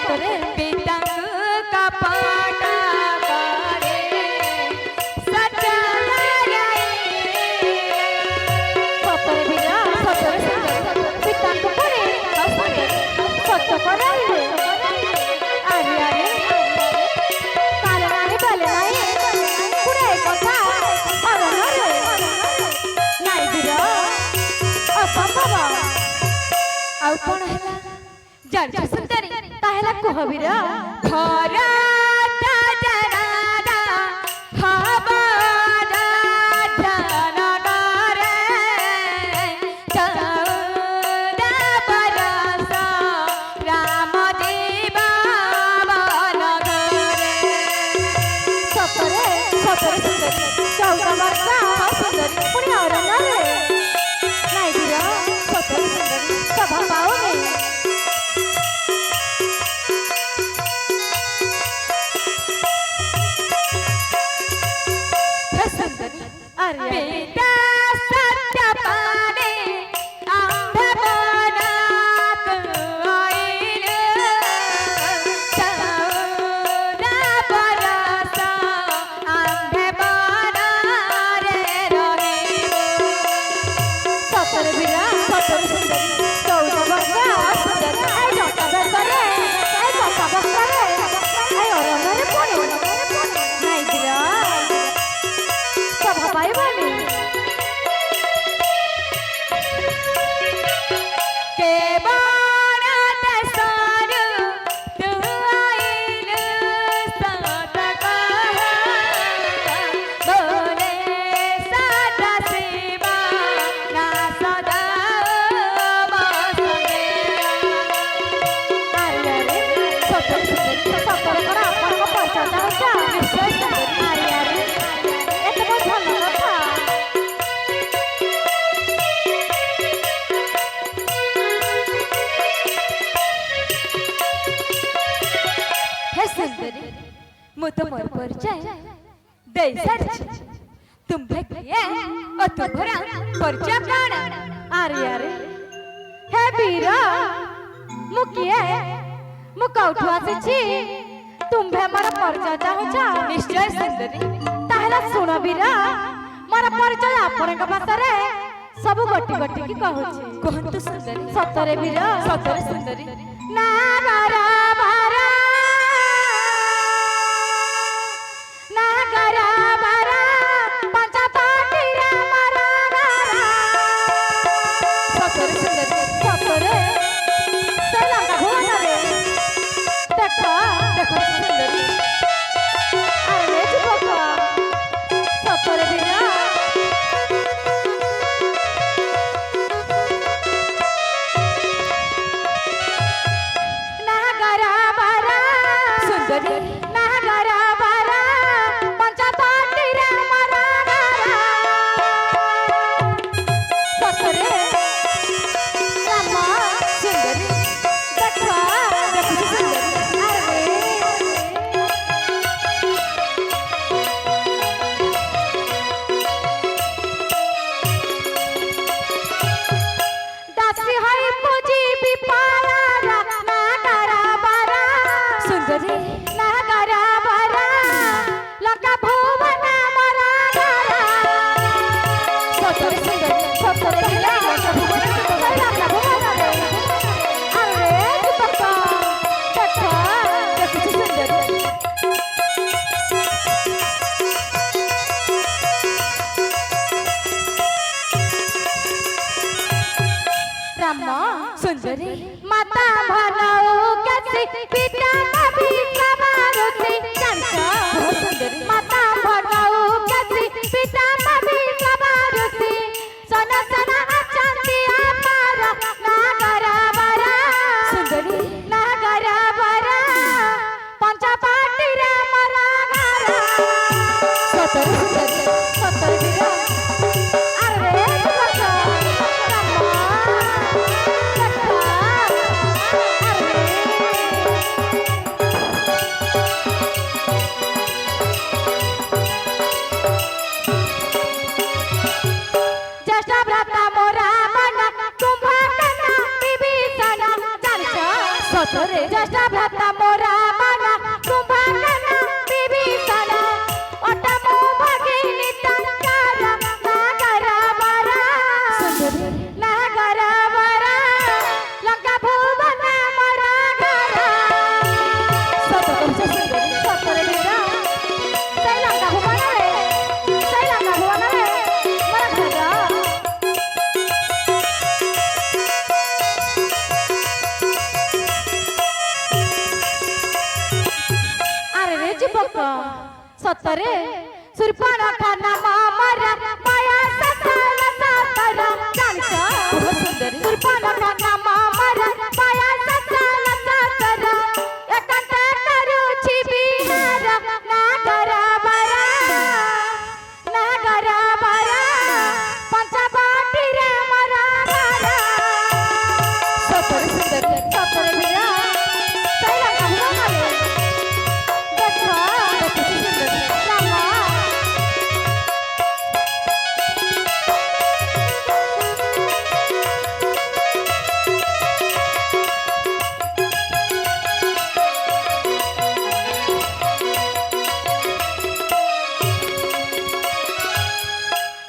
सतरे पीतंग कपाटा करे सचलाए सतरे बिरा सतरे सुंदर पितांक पड़े सत्य कराइले अरे अरे काले नानी बाले नाई पुरे कथा अरे अरे नाई बिरा असंभव आउ कोन हैला जर्ज सुंदरी ताहेला कह बिरा खरा तजरारा खबरा जनगरे चौदा बरस राम देवा बनगरे सतरे सतरे सुंदर 14 वर्ष सुंदरी पुरे अरे नारे नाई बिरा सतरे सुंदरी सभा पाओगे अरे पिता सत्य पाने अंधपनाक आइल चौदा बरस अंधपना रे रहिल सतरे बिरा सतरे सुंदरी 14 वर्ष सुंदरी आई जटा बेसरे आई जटा बसरे आई अरनरे पड़े नाई बिरा सभा पाइबानी के बाणत सार तू आइल सत कह बोले सदा सेवा ना सदा वासने अरे अरे सतरे सुंदरी सतरे करा आपन को परिचय होता निश्चय सुंदरी अरे अरे एते बहुत भलो कथा हे सुंदरी मु तो मोर परिचय दे सारछि तुम्भे किए ओ तुम्हरा परिचय काण अरे अरे हे बीरा मु किए मु कौठु आसी तुम्भे मोर परिचय चाहुचा निश्चय सुंदरी ताहला सुन बीरा मोर परिचय आपनक भाषारे सब गोटी गोटी की कहूची कहंतु सुंदरी सतरे बीरा सतरे सुंदरी नागरा बारा नागरा बारा पंचपाटी रे मारा गारा सतरे सुंदरी सतरे सेला का भुवन रे देखो देखो सुंदरी अरे जुबक सतरे बीरा नागरा बारा सुंदरी नागरा बारा पंचपाटी रे मारा गारा सतरे रामा सुंदरी देखो देखो सुंदरी अरे दासी हई पूजी बिपारा नागरा बारा सुंदरी नागरा बारा लका भुवन मरा गारा सतरे सुंदरी सतरे बिरा लका भुवन रे अरे जुबक देखो देखो सुंदरी रामा सुंदरी माता भलाओ कैसी पिता भी कबारुसी जानता बहुत सुंदरी माता भलाओ कैसी पिता भी कबारुसी सना सना अचांती आपारा नागरा बारा सुंदरी नागरा बारा पंचपाटी रे मरा गारा सतरे सुंदरी सतरे बिरा अरे जुबक रामा देखो अरे ସତରେ জ্যেষ্ঠা ভ্রাতা মোরা মানা কুম্ভকর্ণ বিভীষণ অটম ভগিনী তঙ্কার নাগর বরা সুন্দরী নাগর বরা লঙ্কা ভুবন মরা ঘর সত কହୁଛ সুন্দরী সতরে বীর সেই লঙ্কা ভুবନରେ মরা ঘর আরে রে যুবক সতরে সুরপণখা নাম আমার মায়া সতল সতর জানিছ খুব সুন্দরী সুরপণখা নাম আমার মায়া সতল সতর একান্ত করুছি বিহার নাগর বরা পঞ্চবাটিরে মরা ঘর সତରେ সুন্দরী সতরে বীর সেই লঙ্কা ভুবନରେ দেখ দেখুছি সুন্দরী রাম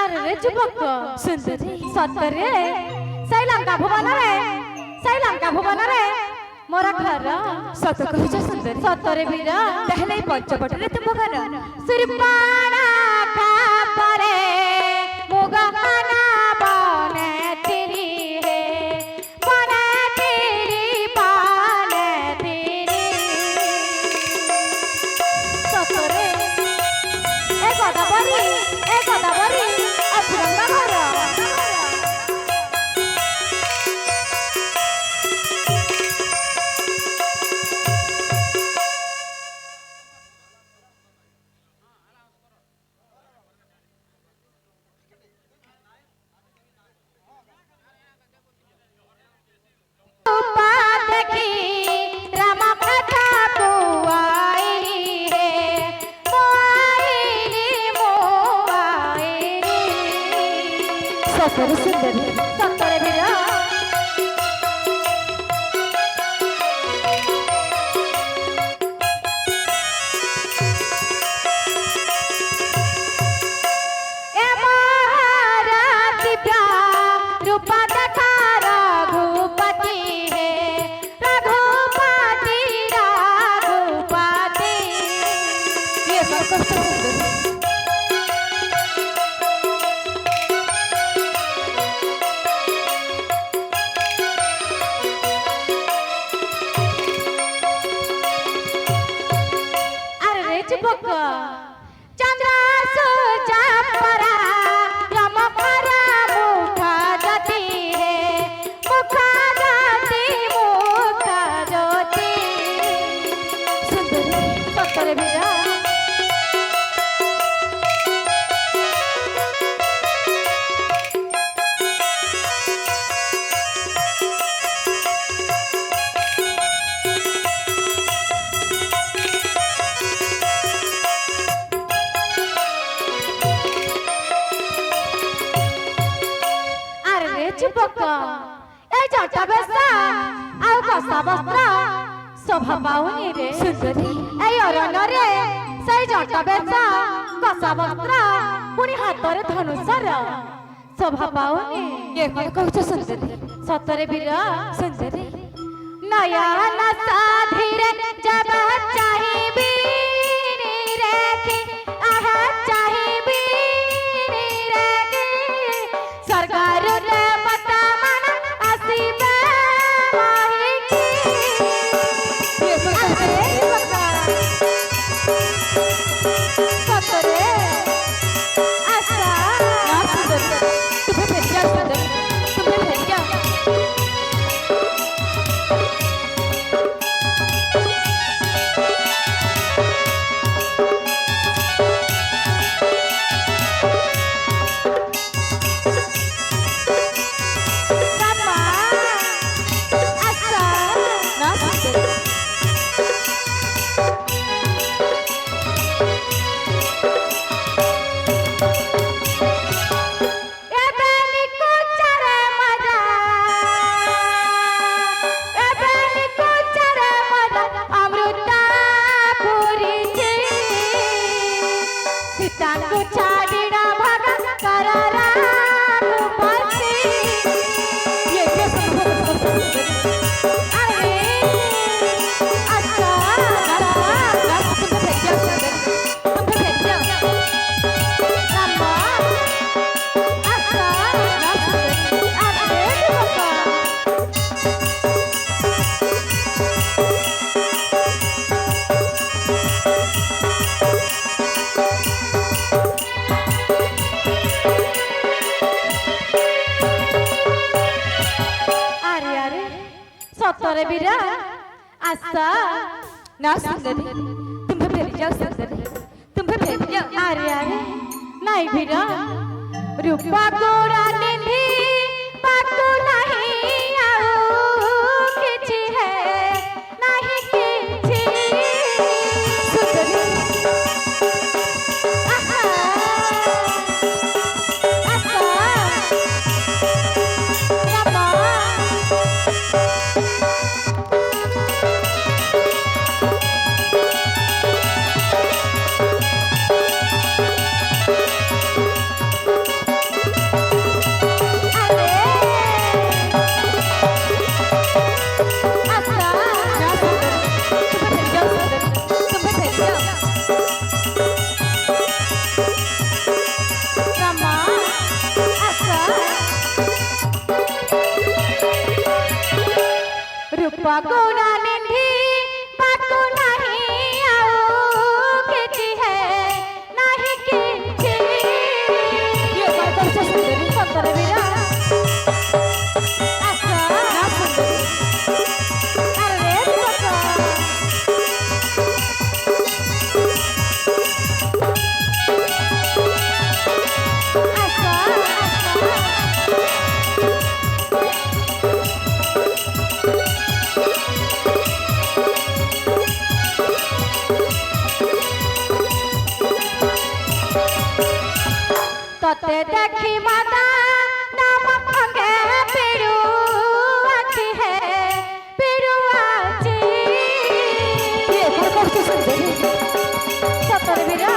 আরে রে যুবক সুন্দরী সତରେ সেই লঙ্কা ভুবନରେ মোর ঘর ସତ କହୁଛ ସୁନ୍ଦରୀ ସତରେ ବୀର ତାହେଲେ ଏଇ ପଞ୍ଚବଟରେ ତୁମ ଘର ଶ୍ରୀପାଣା ଖାପରେ ମୁଗହନା ବନେ ତିରି ହେ ବନେ ତିରି ବନେ ତିରି ସତରେ ଏ ଗଦାବରୀ ଅସୁରଙ୍କ ଘର रूपा देखी राम कथा कुआई हे मोआईली ସତରେ ସୁନ୍ଦରୀ ସତରେ ବୀର ए महाराती रूपा देखा रघुपति हे रघुपति କିଏ କଣ କହୁଛ ସୁନ୍ଦରୀ अरे रे जुबक चंद्र सूजा परा यम परा मुखा ज्योति हे मुखा ज्योति ସୁନ୍ଦରୀ सतरे बीर अरे रे जुबक ए जटा बेसा आउ कसा वस्त्र शोभा पाउनी रे ସୁନ୍ଦରୀ এই অরণ্যরে সেই জটা বেচা কষা বস্ত্র পুଣି হাତରେ ଧନୁଷର ଶୋଭା ପାଉନି କିଏ କଣ କହୁଛ ସୁନ୍ଦରୀ ସତରେ ବୀର ସୁନ୍ଦରୀ ନୟନ ସାଧିରେ ଜବ ଚାହିଁବି ରେଖି ଆହା ଚାହିଁବି ରେଖି ସ୍ୱର୍ଗରୁ ଦେବତା ମାନ ଆସିବେ ମାହିକି କିଏ କଣ କହୁଛ ସତରେ ଆଶା ନା ସୁନ୍ଦରୀ ତୁମେ ଫେରିଯାଅ ସୁନ୍ଦରୀ ତୁମେ ଫେରିଯାଅ सतरे बीरा आशा ना सुंदरी तुम्हें फेरी जाओ सुंदरी तुम्हें फेरी जाओ अरे अरे नहीं बीरा रूपा गोरा निधि बाकु नहीं आऊ किछि है नहीं किछि सुंदरी आहा आशा रामा रूपा गोरा निधि बाकु नहीं आऊ किछि है नहीं किछि ये बात तो सुंदरी सतरे बीरा आशा ना सुंदरी अरे सका आशा तते देखी माता नाम अंगे पिरु आछी है पिरु आछी ये बात तो सुंदरी सतरे बीरा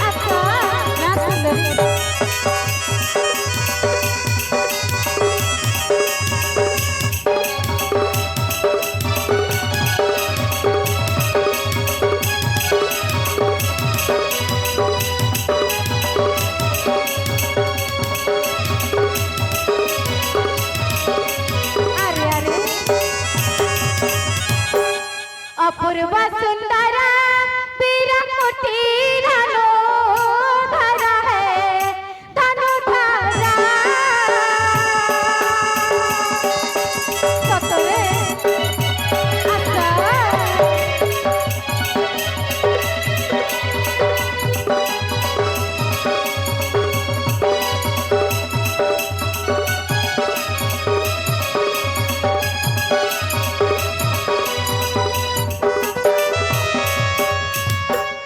आशा ना सुंदरी अरे अरे अपूर्व सुंदर बीरा कोटि धनु धरा है धनु धरा सतरे आशा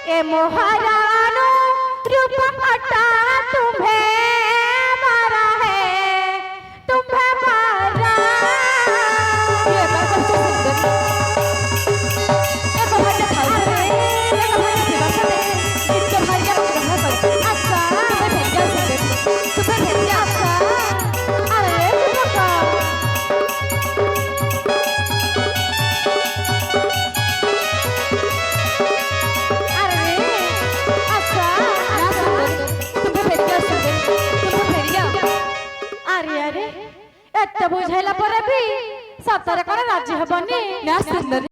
ए मोहरानो रूप हटा तुम्हें मारा है तुम्हें मारा ये बात तो सुंदरी एक बार खाओ एक बार सेवा करे इसके भाई का ग्रहण कर आशा तुम्हें फेरी जाओ सुंदरी तुम्हें फेरी जाओ आशा अरे सका अरे आशा ना सुंदरी तुम्हें फेरी जाओ सुंदरी तुम्हें फेरी जाओ अरे अरे एते बुझाइला पर भी सतरे करे राजी हेबनी ना सुंदरी